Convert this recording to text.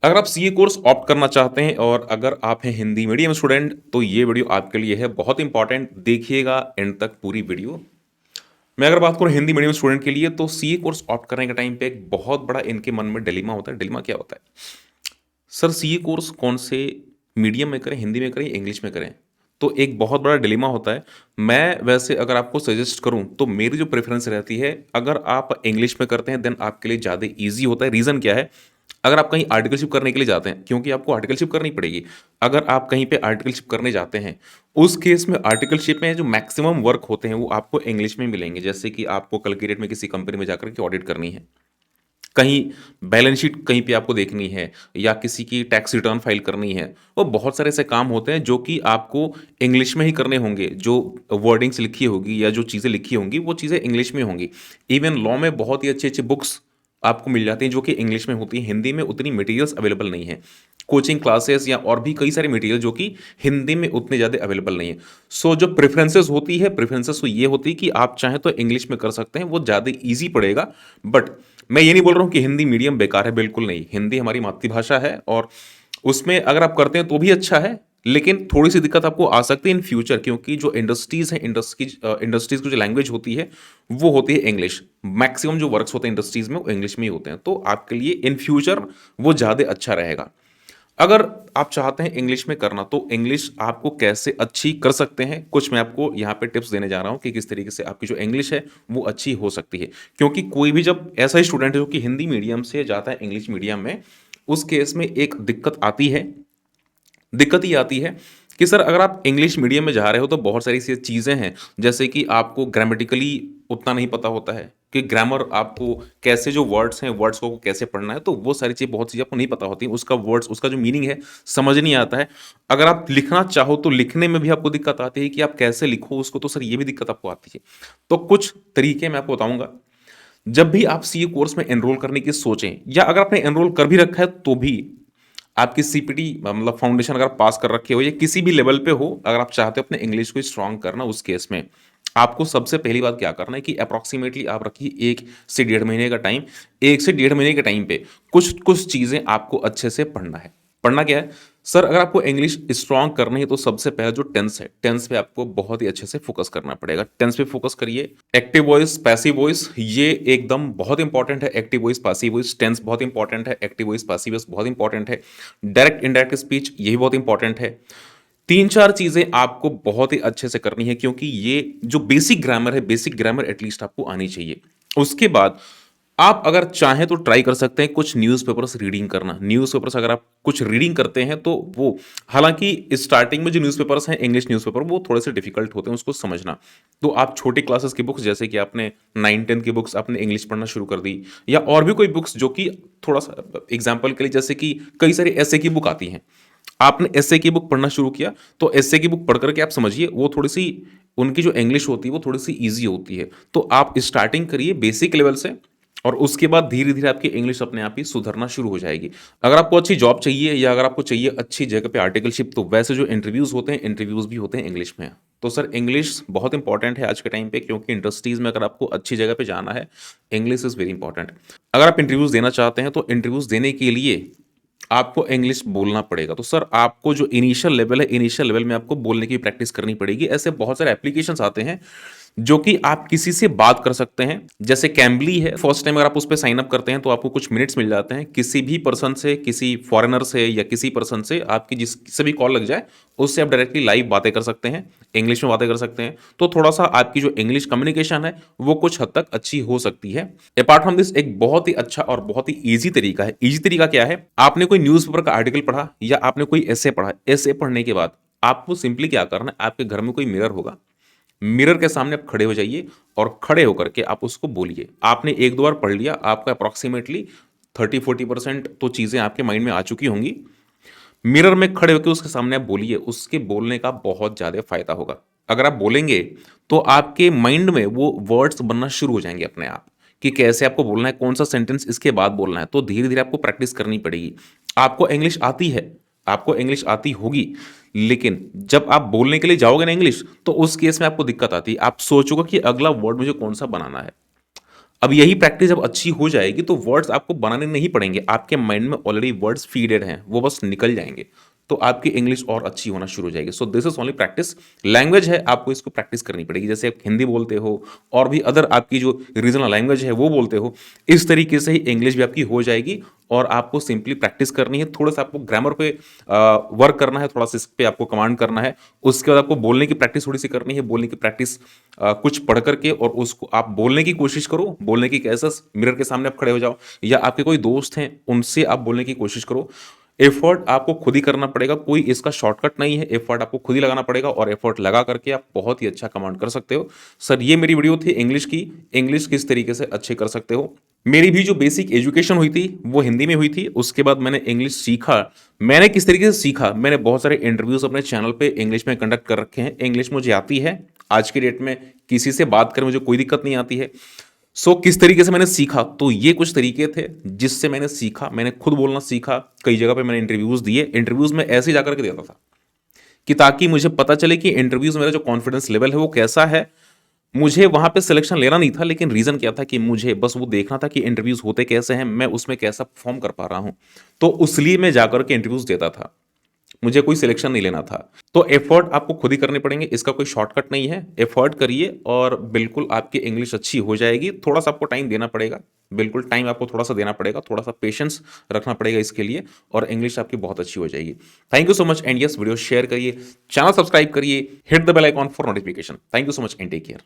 अगर आप CA course opt करना चाहते हैं और अगर आप हैं हिंदी मीडियम स्टूडेंट तो ये वीडियो आपके लिए है बहुत इंपॉर्टेंट। देखिएगा एंड तक पूरी वीडियो। मैं अगर बात करूं हिंदी मीडियम स्टूडेंट के लिए तो सीए कोर्स ऑप्ट करने के टाइम पे एक बहुत बड़ा इनके मन में डिलेमा होता है। डिलेमा क्या होता है? सर सीए कोर्स कौन से मीडियम में करें, हिंदी में करें, इंग्लिश में करें? तो एक बहुत बड़ा डिलेमा होता है। मैं वैसे अगर आपको सजेस्ट करूं तो मेरी जो प्रेफरेंस रहती है, अगर आप इंग्लिश में करते हैं देन आपके लिए ज़्यादा ईजी होता है। रीज़न क्या है? अगर आप कहीं आर्टिकलशिप करने के लिए जाते हैं, क्योंकि आपको आर्टिकलशिप करनी पड़ेगी। अगर आप कहीं पे आर्टिकलशिप करने जाते हैं, उस केस में आर्टिकलशिप में जो मैक्सिमम वर्क होते हैं वो आपको इंग्लिश में मिलेंगे। जैसे कि आपको कल की डेट में किसी कंपनी में जाकर के ऑडिट करनी है, कहीं बैलेंस शीट कहीं पे आपको देखनी है, या किसी की टैक्स रिटर्न फाइल करनी है। वो बहुत सारे ऐसे काम होते हैं जो कि आपको इंग्लिश में ही करने होंगे। जो वर्डिंग्स लिखी होगी या जो चीज़ें लिखी होंगी वो चीज़ें इंग्लिश में होंगी। इवन लॉ में बहुत ही अच्छी अच्छी बुक्स आपको मिल जाती हैं जो कि इंग्लिश में होती हैं। हिंदी में उतनी मटेरियल्स अवेलेबल नहीं है। कोचिंग क्लासेस या और भी कई सारे मटेरियल जो कि हिंदी में उतने ज़्यादा अवेलेबल नहीं है। सो जो प्रेफरेंसेस होती है, प्रेफरेंसेस तो ये होती है कि आप चाहें तो इंग्लिश में कर सकते हैं, वो ज़्यादा ईजी पड़ेगा। बट मैं ये नहीं बोल रहा हूँ कि हिंदी मीडियम बेकार है, बिल्कुल नहीं। हिंदी हमारी मातृभाषा है और उसमें अगर आप करते हैं तो भी अच्छा है। लेकिन थोड़ी सी दिक्कत आपको आ सकती है इन फ्यूचर, क्योंकि जो इंडस्ट्रीज हैं, इंडस्ट्रीज की जो लैंग्वेज होती है वो होती है इंग्लिश। मैक्सिमम जो वर्क्स होते हैं इंडस्ट्रीज में वो इंग्लिश में ही होते हैं। तो आपके लिए इन फ्यूचर वो ज़्यादा अच्छा रहेगा। अगर आप चाहते हैं इंग्लिश में करना तो इंग्लिश आपको कैसे अच्छी कर सकते हैं, कुछ मैं आपको यहाँ पे टिप्स देने जा रहा हूँ कि किस तरीके से आपकी जो इंग्लिश है वो अच्छी हो सकती है। क्योंकि कोई भी जब ऐसा ही स्टूडेंट है जो कि हिंदी मीडियम से जाता है इंग्लिश मीडियम में, उस केस में एक दिक्कत आती है। दिक्कत ये आती है कि सर अगर आप इंग्लिश मीडियम में जा रहे हो तो बहुत सारी सी चीज़ें हैं, जैसे कि आपको ग्रामेटिकली उतना नहीं पता होता है कि ग्रामर आपको कैसे, जो वर्ड्स हैं वर्ड्स को कैसे पढ़ना है। तो वो सारी चीज़, बहुत चीज़ें आपको नहीं पता होती, उसका वर्ड्स, उसका जो मीनिंग है समझ नहीं आता है। अगर आप लिखना चाहो तो लिखने में भी आपको दिक्कत आती है कि आप कैसे लिखो उसको, तो सर ये भी दिक्कत आपको आती है। तो कुछ तरीके मैं आपको बताऊंगा। जब भी आप सी कोर्स में एनरोल करने की सोचें, या अगर आपने एनरोल कर भी रखा है तो भी, आपकी सीपीटी मतलब फाउंडेशन अगर पास कर रखे हो या किसी भी लेवल पे हो, अगर आप चाहते हो अपने इंग्लिश को स्ट्रांग करना, उस केस में आपको सबसे पहली बात क्या करना है कि अप्रोक्सीमेटली आप रखिए 1 से 1.5 महीने का टाइम। 1 से 1.5 महीने के टाइम पे कुछ कुछ चीज़ें आपको अच्छे से पढ़ना है। पढ़ना क्या है? सर अगर आपको इंग्लिश स्ट्रांग करनी है तो सबसे पहले जो टेंस है, टेंस पे आपको बहुत ही अच्छे से फोकस करना पड़ेगा। टेंस पे फोकस करिए। एक्टिव वॉइस, पैसिव वॉइस, ये एकदम बहुत इंपॉर्टेंट है। Active voice, passive voice, tense बहुत इंपॉर्टेंट है। एक्टिव वॉइस, पैसिव वॉइस बहुत इंपॉर्टेंट है। डायरेक्ट इनडायरेक्ट स्पीच, ये भी बहुत इंपॉर्टेंट है। 3-4 चीजें आपको बहुत ही अच्छे से करनी है, क्योंकि ये जो बेसिक ग्रामर है, बेसिक ग्रामर एटलीस्ट आपको आनी चाहिए। उसके बाद आप अगर चाहें तो ट्राई कर सकते हैं कुछ न्यूज़पेपर्स रीडिंग करना। न्यूज़पेपर्स अगर आप कुछ रीडिंग करते हैं तो वो, हालांकि स्टार्टिंग में जो न्यूज़पेपर्स हैं इंग्लिश न्यूज़पेपर, वो थोड़े से डिफिकल्ट होते हैं उसको समझना। तो आप छोटी क्लासेस की बुक्स, जैसे कि आपने 9-10 की बुक्स आपने इंग्लिश पढ़ना शुरू कर दी, या और भी कोई बुक्स जो कि थोड़ा सा एग्जाम्पल के लिए, जैसे कि कई सारी ऐसे की बुक आती हैं, आपने एसए की बुक पढ़ना शुरू किया तो एसए की बुक पढ़ करके आप समझिए, वो थोड़ी सी, उनकी जो इंग्लिश होती है वो थोड़ी सी इजी होती है। तो आप स्टार्टिंग करिए बेसिक लेवल से, और उसके बाद धीरे धीरे आपकी इंग्लिश अपने आप ही सुधरना शुरू हो जाएगी। अगर आपको अच्छी जॉब चाहिए या अगर आपको चाहिए अच्छी जगह पे आर्टिकलशिप, तो वैसे जो इंटरव्यूज होते हैं, इंटरव्यूज भी होते हैं इंग्लिश में। तो सर इंग्लिश बहुत इंपॉर्टेंट है आज के टाइम पे, क्योंकि इंडस्ट्रीज में अगर आपको अच्छी जगह पे जाना है, इंग्लिश इज़ वेरी इंपॉर्टेंट। अगर आप इंटरव्यूज देना चाहते हैं तो इंटरव्यूज देने के लिए आपको इंग्लिश बोलना पड़ेगा। तो सर आपको जो इनिशियल लेवल है, इनिशियल लेवल में आपको बोलने की प्रैक्टिस करनी पड़ेगी। ऐसे बहुत सारे एप्लीकेशंस आते हैं जो कि आप किसी से बात कर सकते हैं, जैसे कैम्बली है। फर्स्ट टाइम अगर आप उस पर साइन अप करते हैं तो आपको कुछ मिनट्स मिल जाते हैं। किसी भी पर्सन से, किसी फॉरेनर से या किसी पर्सन से आपकी जिससे भी कॉल लग जाए, उससे आप डायरेक्टली लाइव बातें कर सकते हैं, इंग्लिश में बातें कर सकते हैं। तो थोड़ा सा आपकी जो इंग्लिश कम्युनिकेशन है वो कुछ हद तक अच्छी हो सकती है। अपार्ट फ्रॉम दिस, एक बहुत ही अच्छा और बहुत ही ईजी तरीका है। ईजी तरीका क्या है? आपने कोई न्यूज़पेपर का आर्टिकल पढ़ा या आपने कोई ऐसे पढ़ा, ऐसे पढ़ने के बाद आपको सिंपली क्या करना है, आपके घर में कोई मिरर होगा, मिरर के सामने आप खड़े हो जाइए और खड़े होकर के आप उसको बोलिए। आपने 1-2 बार पढ़ लिया, आपका अप्रॉक्सीमेटली 30-40% तो चीज़ें आपके माइंड में आ चुकी होंगी। मिरर में खड़े होकर उसके सामने आप बोलिए, उसके बोलने का बहुत ज़्यादा फायदा होगा। अगर आप बोलेंगे तो आपके माइंड में वो वर्ड्स बनना शुरू हो जाएंगे अपने आप, कि कैसे आपको बोलना है, कौन सा सेंटेंस इसके बाद बोलना है। तो धीरे धीरे आपको प्रैक्टिस करनी पड़ेगी। आपको इंग्लिश आती है, आपको इंग्लिश आती होगी, लेकिन जब आप बोलने के लिए जाओगे ना इंग्लिश, तो उस केस में आपको दिक्कत आती है। आप सोचोगे कि अगला वर्ड मुझे कौन सा बनाना है, अब यही प्रैक्टिस जब अच्छी हो जाएगी तो वर्ड्स आपको बनाने नहीं पड़ेंगे, आपके माइंड में ऑलरेडी वर्ड्स फीडेड हैं, वो बस निकल जाएंगे, तो आपकी इंग्लिश और अच्छी होना शुरू हो जाएगी। So this is only practice. Language है, आपको इसको प्रैक्टिस करनी पड़ेगी। जैसे आप हिंदी बोलते हो और भी अदर आपकी जो रीजनल लैंग्वेज है वो बोलते हो, इस तरीके से ही इंग्लिश भी आपकी हो जाएगी। और आपको सिंपली प्रैक्टिस करनी है, थोड़ा सा आपको ग्रामर पे वर्क करना है, थोड़ा सा इस पे आपको कमांड करना है। उसके बाद आपको बोलने की प्रैक्टिस थोड़ी सी करनी है, बोलने की प्रैक्टिस कुछ पढ़ करके, और उसको आप बोलने की कोशिश करो। बोलने की कैसे, मिरर के सामने आप खड़े हो जाओ, या आपके कोई दोस्त हैं उनसे आप बोलने की कोशिश करो। एफर्ट आपको खुद ही करना पड़ेगा, कोई इसका शॉर्टकट नहीं है, एफर्ट आपको खुद ही लगाना पड़ेगा, और एफर्ट लगा करके आप बहुत ही अच्छा कमांड कर सकते हो। सर ये मेरी वीडियो थी इंग्लिश की, इंग्लिश किस तरीके से अच्छे कर सकते हो। मेरी भी जो बेसिक एजुकेशन हुई थी वो हिंदी में हुई थी, उसके बाद मैंने इंग्लिश सीखा। मैंने किस तरीके से सीखा, मैंने बहुत सारे इंटरव्यूज अपने चैनल पे इंग्लिश में कंडक्ट कर रखे हैं, इंग्लिश मुझे आती है आज की डेट में, किसी से बात करने मुझे कोई दिक्कत नहीं आती है। सो किस तरीके से मैंने सीखा, तो ये कुछ तरीके थे जिससे मैंने सीखा। मैंने खुद बोलना सीखा, कई जगह पे मैंने इंटरव्यूज दिए, इंटरव्यूज में ऐसे ही जाकर के देता था कि ताकि मुझे पता चले कि इंटरव्यूज मेरा जो कॉन्फिडेंस लेवल है वो कैसा है। मुझे वहां पे सिलेक्शन लेना नहीं था, लेकिन रीजन क्या था कि मुझे बस वो देखना था कि इंटरव्यूज होते कैसे हैं, मैं उसमें कैसा परफॉर्म कर पा रहा हूं। तो इसलिए मैं जाकर के इंटरव्यूज देता था, मुझे कोई सिलेक्शन नहीं लेना था। तो एफर्ट आपको खुद ही करने पड़ेंगे, इसका कोई शॉर्टकट नहीं है। एफर्ट करिए और बिल्कुल आपकी इंग्लिश अच्छी हो जाएगी। थोड़ा सा आपको टाइम देना पड़ेगा, बिल्कुल टाइम आपको थोड़ा सा देना पड़ेगा, थोड़ा सा पेशेंस रखना पड़ेगा इसके लिए, और इंग्लिश आपकी बहुत अच्छी हो जाएगी। Thank you so much, and yes video share करिए, चैनल सब्सक्राइब करिए, hit the bell icon for notification. Thank you so much and take care.